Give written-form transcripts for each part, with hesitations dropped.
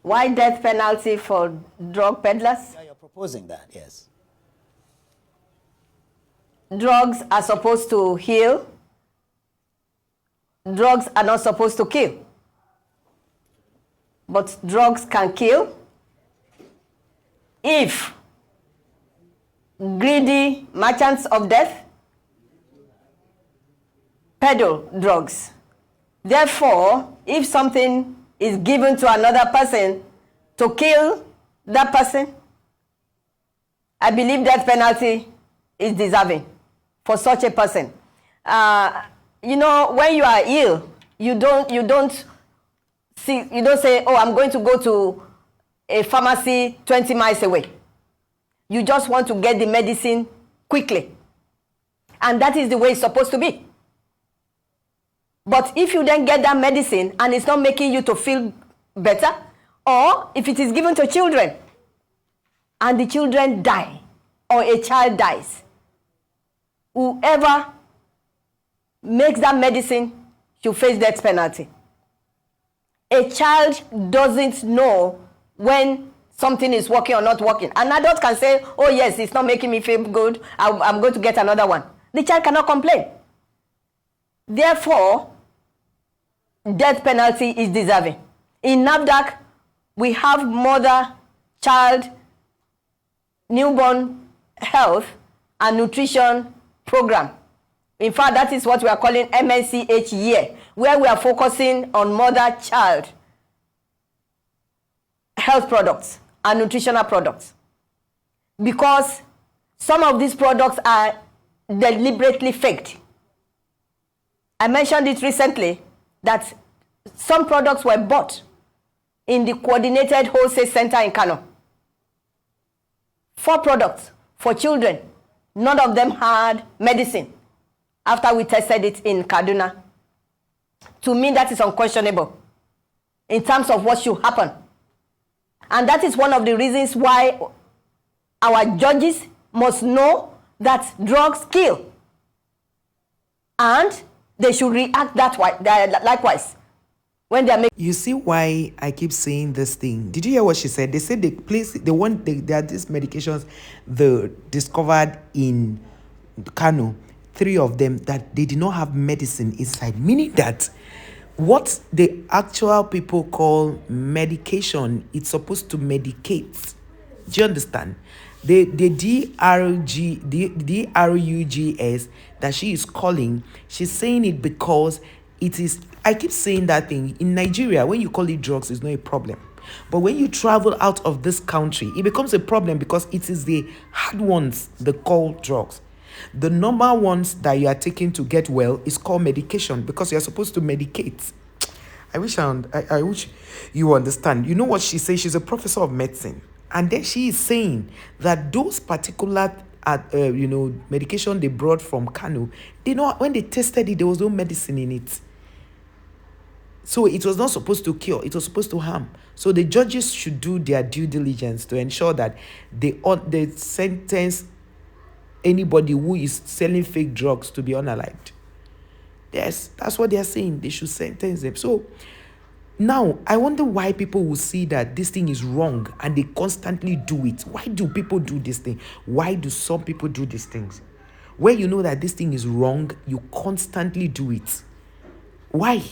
Why death penalty for drug peddlers? Yeah, you're proposing that, yes. Drugs are supposed to heal. Drugs are not supposed to kill. But drugs can kill if greedy merchants of death peddle drugs. Therefore, if something is given to another person to kill that person, I believe death penalty is deserving for such a person. You know, when you are ill, you don't say, oh, I'm going to go to a pharmacy 20 miles away. You just want to get the medicine quickly. And that is the way it's supposed to be. But if you then get that medicine and it's not making you to feel better, or if it is given to children and the children die, or a child dies, whoever makes that medicine should face death penalty. A child doesn't know when something is working or not working. An adult can say, oh yes, it's not making me feel good, I'm going to get another one. The child cannot complain. Therefore, death penalty is deserving. In NAFDAC, we have mother, child, newborn health and nutrition program. In fact, that is what we are calling MNCH year, where we are focusing on mother-child health products and nutritional products. Because some of these products are deliberately faked. I mentioned it recently that some products were bought in the coordinated wholesale center in Kano. 4 products for children. None of them had medicine after we tested it in Kaduna. To me, that is unquestionable in terms of what should happen. And that is one of the reasons why our judges must know that drugs kill. And they should react likewise when they are making. You see why I keep saying this thing? Did you hear what she said? They said there are these medications they discovered in Kano, 3 of them, that they did not have medicine inside, meaning that what the actual people call medication, it's supposed to medicate. Do you understand? The DRUGS that she is calling, she's saying it because it is, I keep saying that thing, in Nigeria, when you call it drugs, it's not a problem. But when you travel out of this country, it becomes a problem because it is the hard ones they call drugs. The normal ones that you are taking to get well is called medication because you are supposed to medicate. I wish you understand. You know what she says? She's a professor of medicine. And then she is saying that those particular medication they brought from Kano, when they tested it, there was no medicine in it. So it was not supposed to cure, it was supposed to harm. So the judges should do their due diligence to ensure that they sentence anybody who is selling fake drugs to be unalived. Yes, that's what they are saying. They should sentence them. So now, I wonder why people will see that this thing is wrong and they constantly do it. Why do people do this thing? Why do some people do these things? Where you know that this thing is wrong, you constantly do it. Why?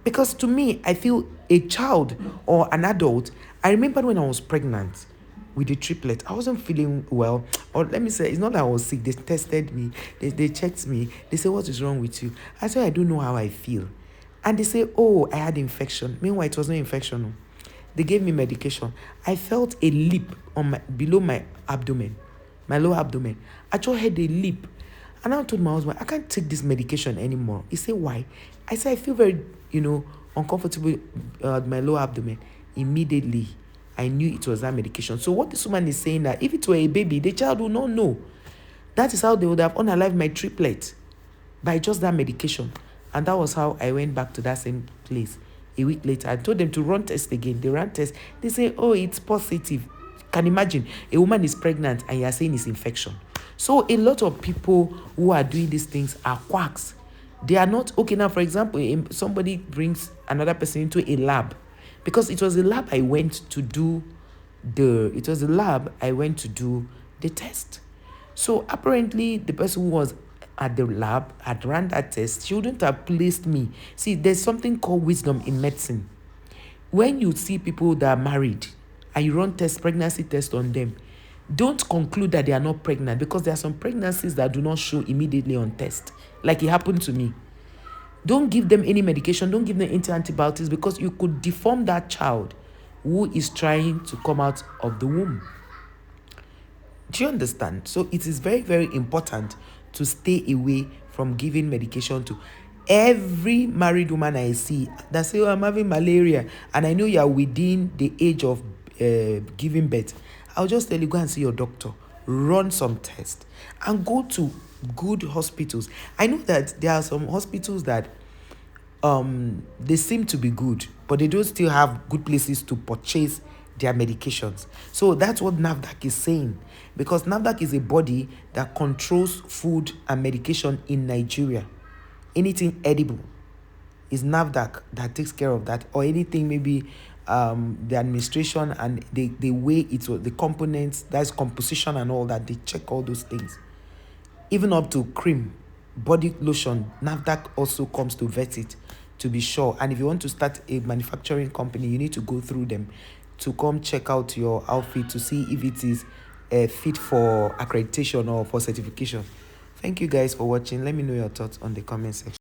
Because to me, I feel a child or an adult, I remember when I was pregnant with a triplet, I wasn't feeling well. Or let me say, it's not that I was sick. They tested me. They checked me. They said, what is wrong with you? I said, I don't know how I feel. And they say, oh, I had infection. Meanwhile, it was no infection. They gave me medication. I felt a lip below my abdomen, my lower abdomen. I just had a lip. And I told my husband, I can't take this medication anymore. He said, why? I said, I feel very, uncomfortable at my lower abdomen. Immediately, I knew it was that medication. So what this woman is saying, that if it were a baby, the child would not know. That is how they would have unalived my triplet, by just that medication. And that was how I went back to that same place a week later. I told them to run tests again. They ran tests. They say, oh, it's positive. Can imagine a woman is pregnant and you are saying it's infection. So a lot of people who are doing these things are quacks. They are not okay. Now, for example, somebody brings another person into a lab because it was the lab I went to do the test. So apparently the person who was at the lab had ran that test. She wouldn't have placed me. See, there's something called wisdom in medicine. When you see people that are married and you run pregnancy test on them, don't conclude that they are not pregnant, because there are some pregnancies that do not show immediately on test, like it happened to me. Don't give them any medication. Don't give them any antibiotics, because you could deform that child who is trying to come out of the womb. Do you understand? So it is very, very important to stay away from giving medication to every married woman I see that say, oh, I'm having malaria, and I know you are within the age of giving birth. I'll just tell you, go and see your doctor, run some tests, and go to good hospitals. I know that there are some hospitals that they seem to be good, but they don't still have good places to purchase their medications. So that's what NAFDAC is saying, because NAFDAC is a body that controls food and medication in Nigeria. Anything edible is NAFDAC that takes care of that, or anything maybe the administration and the way it was, the components, that's composition and all that, they check all those things. Even up to cream, body lotion, NAFDAC also comes to vet it to be sure. And if you want to start a manufacturing company, you need to go through them to come check out your outfit to see if it is fit for accreditation or for certification. Thank you guys for watching. Let me know your thoughts on the comment section.